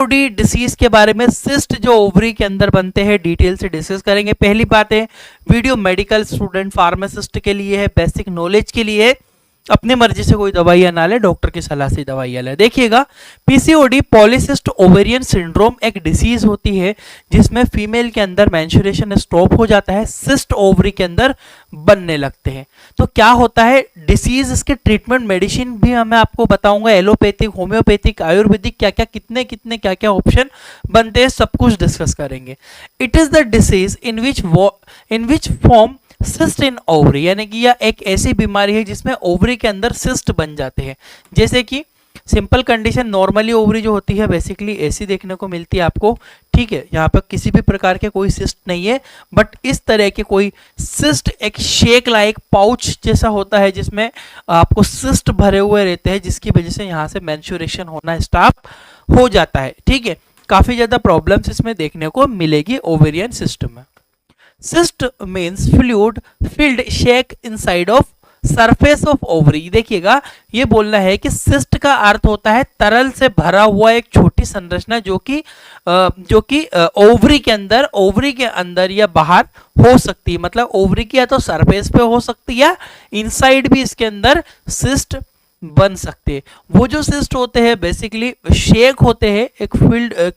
PCOD disease के बारे में, सिस्ट जो ओवरी के अंदर बनते हैं, डिटेल से डिस्कस करेंगे। पहली बात है, वीडियो मेडिकल स्टूडेंट फार्मासिस्ट के लिए है, बेसिक नॉलेज के लिए है। अपनी मर्जी से कोई दवाइयां ना ले, डॉक्टर की सलाह से दवाइयां ले। देखिएगा, पीसीओडी पॉलीसिस्ट ओवेरियन सिंड्रोम एक डिसीज होती है जिसमें फीमेल के अंदर मेंस्ट्रुएशन स्टॉप हो जाता है, सिस्ट ओवरी के अंदर बनने लगते हैं। तो क्या होता है डिसीज, इसके ट्रीटमेंट मेडिसिन भी मैं आपको बताऊंगा, एलोपैथिक, होम्योपैथिक, आयुर्वेदिक, क्या क्या कितने क्या क्या ऑप्शन बनते हैं, सब कुछ डिस्कस करेंगे। It is the disease in which form cyst in ovary, यानी कि यह एक ऐसी बीमारी है जिसमें ओवरी के अंदर सिस्ट बन जाते हैं। जैसे कि सिंपल कंडीशन, नॉर्मली ओवरी जो होती है बेसिकली ऐसी देखने को मिलती है आपको, ठीक है। यहाँ पर किसी भी प्रकार के कोई सिस्ट नहीं है, बट इस तरह के कोई सिस्ट एक शेक लाइक पाउच जैसा होता है जिसमें आपको सिस्ट भरे हुए रहते हैं, जिसकी वजह से यहाँ से मेंस्ट्रुएशन होना स्टार्ट हो जाता है, ठीक है। काफी ज्यादा प्रॉब्लम्स इसमें देखने को मिलेगी ओवेरियन सिस्टम में। Cyst means fluid filled shake inside of surface of ovary. देखिएगा, ये बोलना है कि सिस्ट का अर्थ होता है तरल से भरा हुआ एक छोटी संरचना जो कि ओवरी के अंदर या बाहर हो सकती है। मतलब ओवरी की या तो सरफेस पे हो सकती है या इनसाइड भी इसके अंदर सिस्ट बन सकते हैं। वो जो सिस्ट होते हैं बेसिकली शेक होते हैं, एक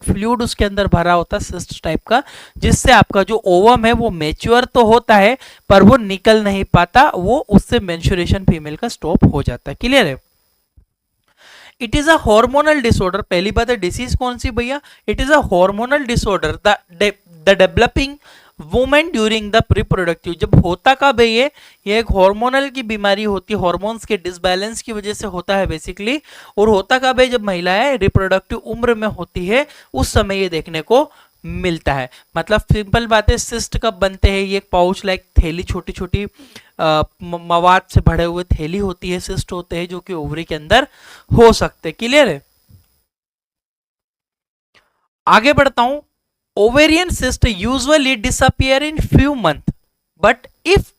फ्लूइड उसके अंदर भरा होता है सिस्ट टाइप का, जिससे आपका जो ओवम है वो मैच्योर तो होता है पर वो निकल नहीं पाता, वो उससे मेंस्ट्रुएशन फीमेल का स्टॉप हो जाता है। क्लियर है? It is a hormonal disorder. पहली बात है डिसीज कौन सी भैया, it is a hormonal disorder the developing women during the reproductive. जब होता कब है ये एक हार्मोनल की बीमारी होती है, हार्मोन्स के डिसबैलेंस की वजह से होता है बेसिकली। और होता कब है, जब महिलाएं रिप्रोडक्टिव उम्र में होती है, उस समय ये देखने को मिलता है। मतलब सिंपल बात है, सिस्ट कब बनते हैं, ये पाउच लाइक थैली, छोटी छोटी मवाद से भरे हुए थैली होती है, सिस्ट होते हैं जो कि ओवरी के अंदर हो सकते। क्लियर है? आगे बढ़ता हूं। Ovarian cyst usually disappear in few months, but if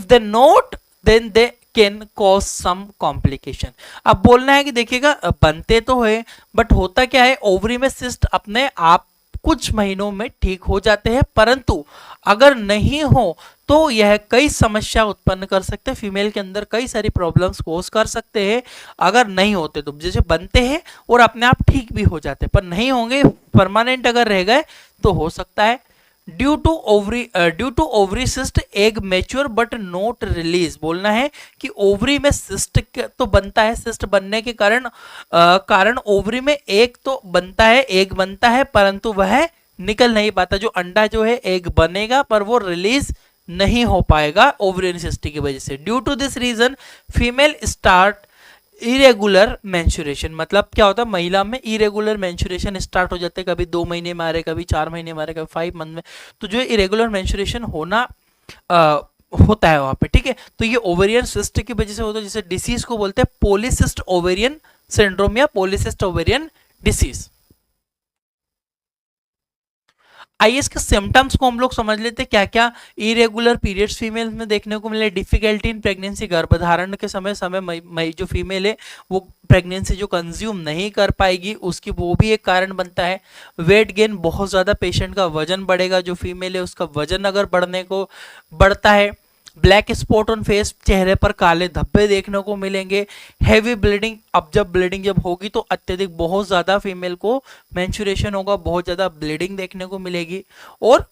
they not, then they can cause some complication। अब बोलना है कि देखिएगा, बनते तो है बट होता क्या है, ओवरी में सिस्ट अपने आप कुछ महीनों में ठीक हो जाते हैं, परंतु अगर नहीं हो तो यह कई समस्या उत्पन्न कर सकते हैं, फीमेल के अंदर कई सारी प्रॉब्लम्स कोज कर सकते हैं। अगर नहीं होते तो जैसे बनते हैं और अपने आप ठीक भी हो जाते हैं, पर नहीं होंगे, परमानेंट अगर रह गए तो हो सकता है। Due to ovary cyst egg mature but not release. बोलना है कि ओवरी में सिस्ट तो बनता है, सिस्ट बनने के कारण ओवरी में एग तो बनता है, एग बनता है, परंतु वह निकल नहीं पाता। जो अंडा जो है एग बनेगा पर वो रिलीज नहीं हो पाएगा ओवरियन सिस्ट की वजह से। Due to this reason female start irregular menstruation. मतलब क्या होता है, महिला में इरेगुलर मेंस्ट्रुएशन स्टार्ट हो जाते हैं, कभी 2 महीने में आ रहे, कभी 4 महीने में आ रहे, कभी 5 मंथ में। तो जो इरेगुलर मेंस्ट्रुएशन होना होता है वहां पे, ठीक है। तो ये ओवेरियन सिस्ट की वजह से होता है, जिसे डिसीज को बोलते हैं पॉलीसिस्ट ओवेरियन सिंड्रोम या पॉलीसिस्ट ओवेरियन डिसीज। आइए इसके सिम्टम्स को हम लोग समझ लेते हैं, क्या क्या इरेगुलर पीरियड्स फीमेल्स में देखने को मिले। डिफिकल्टी इन प्रेगनेंसी, गर्भधारण के समय जो फीमेल है वो प्रेगनेंसी जो कंज्यूम नहीं कर पाएगी, उसकी वो भी एक कारण बनता है। वेट गेन, बहुत ज़्यादा पेशेंट का वजन बढ़ेगा, जो फीमेल है उसका वजन अगर बढ़ता है। ब्लैक स्पॉट ऑन फेस, चेहरे पर काले धब्बे देखने को मिलेंगे। हैवी ब्लीडिंग, अब ब्लीडिंग जब होगी तो अत्यधिक बहुत ज़्यादा फीमेल को मेंस्ट्रुएशन होगा, बहुत ज़्यादा ब्लीडिंग देखने को मिलेगी। और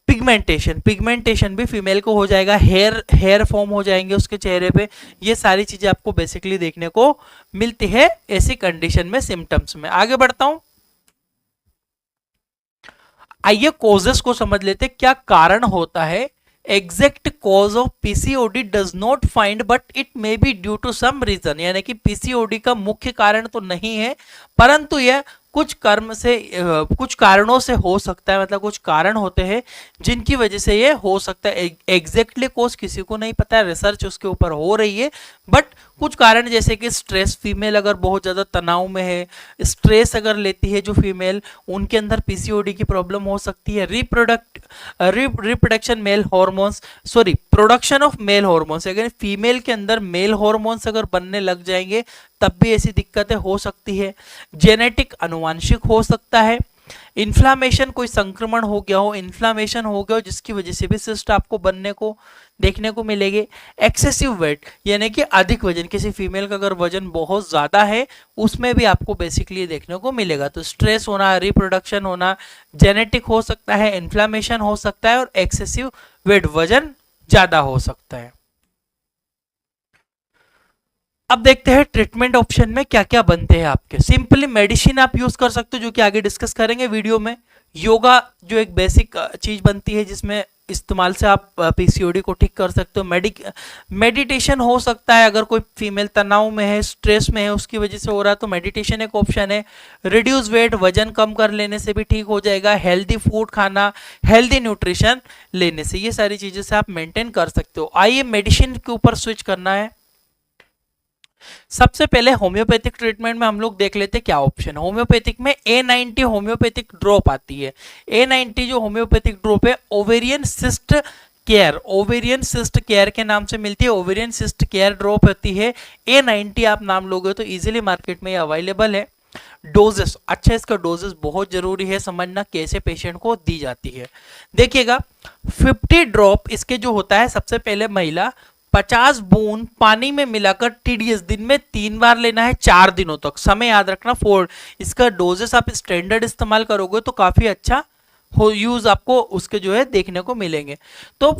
पिगमेंटेशन भी फीमेल को हो जाएगा, हेयर फॉर्म हो जाएंगे उसके चेहरे पे। ये सारी चीज़ें आपको बेसिकली देखने को मिलती है ऐसी कंडीशन में, सिम्टम्स में। आगे बढ़ता हूँ, आइए कॉजेस को समझ लेते, क्या कारण होता है। Exact cause of PCOD does not find but it may be due to some reason. यानी कि पीसीओडी का मुख्य कारण तो नहीं है, परंतु यह कुछ कारणों से हो सकता है। मतलब कुछ कारण होते हैं जिनकी वजह से ये हो सकता है। एग्जैक्टली कॉज किसी को नहीं पता है, रिसर्च उसके ऊपर हो रही है, बट कुछ कारण जैसे कि स्ट्रेस, फीमेल अगर बहुत ज़्यादा तनाव में है, स्ट्रेस अगर लेती है जो फीमेल, उनके अंदर पीसीओडी की प्रॉब्लम हो सकती है। Reproduction male hormones production of male hormones, अगर फीमेल के अंदर मेल हॉर्मोन्स अगर बनने लग जाएंगे तब भी ऐसी दिक्कतें हो सकती है। जेनेटिक अनुवांशिक हो सकता है। इन्फ्लामेशन, कोई संक्रमण हो गया हो, इन्फ्लामेशन हो गया हो जिसकी वजह से भी सिस्ट आपको बनने को देखने को मिलेगी। एक्सेसिव वेट यानी कि अधिक वजन, किसी फीमेल का अगर वजन बहुत ज्यादा है उसमें भी आपको बेसिकली देखने को मिलेगा। तो स्ट्रेस होना, रिप्रोडक्शन होना, जेनेटिक हो सकता है, इन्फ्लामेशन हो सकता है और एक्सेसिव वेट, वजन ज्यादा हो सकता है। अब देखते हैं ट्रीटमेंट ऑप्शन में क्या क्या बनते हैं आपके। सिंपली मेडिसिन आप यूज कर सकते हो जो कि आगे डिस्कस करेंगे वीडियो में। योगा जो एक बेसिक चीज बनती है जिसमें इस्तेमाल से आप पीसीओडी को ठीक कर सकते हो। मेडिटेशन हो सकता है, अगर कोई फीमेल तनाव में है, स्ट्रेस में है, उसकी वजह से हो रहा है तो मेडिटेशन एक ऑप्शन है। रिड्यूस वेट, वजन कम कर लेने से भी ठीक हो जाएगा। हेल्दी फूड खाना, हेल्दी न्यूट्रिशन लेने से, ये सारी चीजें से आप मेंटेन कर सकते हो। आइए मेडिसिन के ऊपर स्विच करना है। सबसे पहले होम्योपैथिक ट्रीटमेंट में हम लोग देख लेते हैं क्या ऑप्शन है। होम्योपैथिक में A90 होम्योपैथिक ड्रॉप आती है। A90 जो होम्योपैथिक ड्रॉप है ovarian cyst care, ovarian cyst care के नाम से मिलती है। ओवेरियन सिस्ट केयर ड्रॉप होती है। A90 आप नाम लोगे तो इजीली मार्केट में अवेलेबल है। डोजेस, अच्छा इसका डोजेस बहुत जरूरी है समझना, कैसे पेशेंट को दी जाती है। देखिएगा 50 ड्रॉप इसके जो होता है, सबसे पहले महिला 50 बूंद पानी में मिलाकर TDS दिन में 3 बार लेना है 4 दिनों तक। समय याद रखना 4। इसका डोजेस आप स्टैंडर्ड इस्तेमाल करोगे तो काफी अच्छा हो यूज आपको उसके जो है देखने को मिलेंगे। तो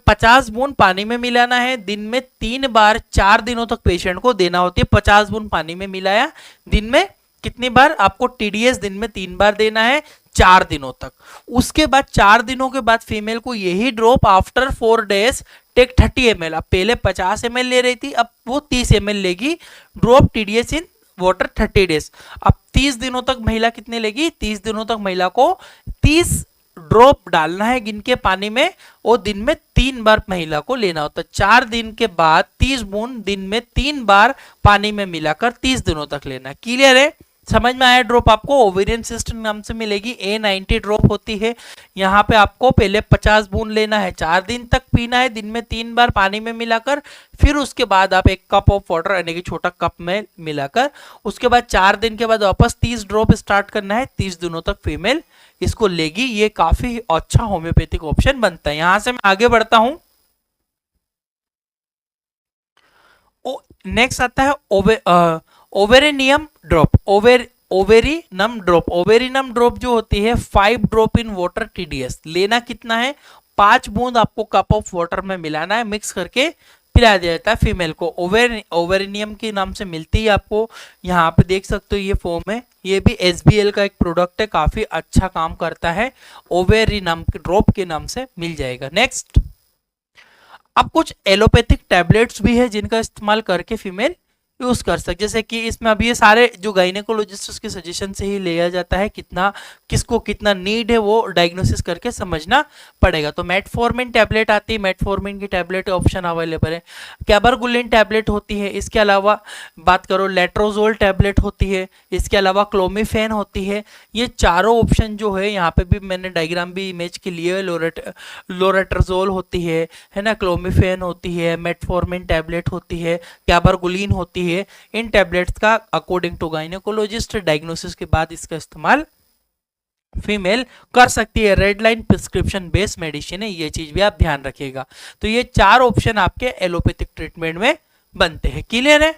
50 बूंद पानी में मिलाना है, दिन में 3 बार 4 दिनों तक पेशेंट को देना होती है। 50 बूंद पानी में मिलाया, दिन में कितनी बार आपको TDS दिन में 3 बार देना है 4 दिनों तक। उसके बाद 4 दिनों के बाद फीमेल को यही drop after 4 days take 30 ml। अब पहले 50 ml ले रही थी, अब वो 30 ml लेगी। Drop TDS in water 30 days. अब 30 दिनों तक महिला कितने लेगी? 30 दिनों तक महिला को 30 ड्रॉप डालना है गिन के पानी में, और दिन में 3 बार महिला को लेना होता है। 4 दिन के बाद 30 बूंद दिन में 3 बार पानी में मिलाकर 30 दिनों तक लेना। क्लियर है? समझ में आया? ड्रॉप आपको ओवेरियन सिस्ट नाम से मिलेगी। A90 ड्रॉप होती है। यहाँ पे आपको पहले 50 बूंद लेना है, 4 दिन तक पीना है, दिन में 3 बार पानी में मिलाकर। फिर उसके बाद आप 1 कप ऑफ वाटर यानी कि छोटा कप में मिलाकर, उसके बाद 4 दिन के बाद वापस 30 ड्रॉप स्टार्ट करना है। 30 दिनों तक फीमेल इसको लेगी। ये काफी अच्छा होम्योपैथिक ऑप्शन बनता है। यहां से मैं आगे बढ़ता हूं। नेक्स्ट आता है ओवेरिनियम ड्रॉप। ओवेरिनम ड्रॉप। ओवेरिनम ड्रॉप जो होती है 5 ड्रॉप इन वाटर TDS। लेना कितना है? 5 बूंद आपको कप ऑफ वाटर में मिलाना है, मिक्स करके पिला दिया जाता है फीमेल को। ओवेरिनियम के नाम से मिलती है आपको। यहाँ पे देख सकते हो ये फॉर्म है। ये भी SBL का एक प्रोडक्ट है, काफी अच्छा काम करता है। ओवेरिनम ड्रॉप के नाम से मिल जाएगा। नेक्स्ट, अब कुछ एलोपैथिक टैबलेट्स भी है जिनका इस्तेमाल करके फीमेल यूज कर सकते। जैसे कि इसमें अब ये सारे जो गायनेकोलॉजिस्ट के सजेशन से ही लिया जाता है, कितना किसको कितना नीड है वो डायग्नोसिस करके समझना पड़ेगा। तो मेटफॉर्मिन टैबलेट आती है, मेटफॉर्मिन की टैबलेट ऑप्शन अवेलेबल है। कैबरगुलिन टैबलेट होती है। इसके अलावा बात करो लेट्रोजोल टैबलेट होती है। इसके अलावा क्लोमिफेन होती है। ये चारों ऑप्शन जो है, यहाँ पे भी मैंने डायग्राम भी इमेज के लिए, लोरेट्रोजोल होती है ना, क्लोमिफेन होती है, मेटफॉर्मिन टैबलेट होती है, कैबरगुलिन होती है। इन टैबलेट्स का अकॉर्डिंग टू गायनेकोलॉजिस्ट डायग्नोसिस के बाद इसका इस्तेमाल फीमेल कर सकती है। Red line prescription based medicine है, ये चीज भी आप ध्यान रखिएगा। तो ये 4 ऑप्शन आपके एलोपैथिक ट्रीटमेंट में बनते हैं। क्लियर है?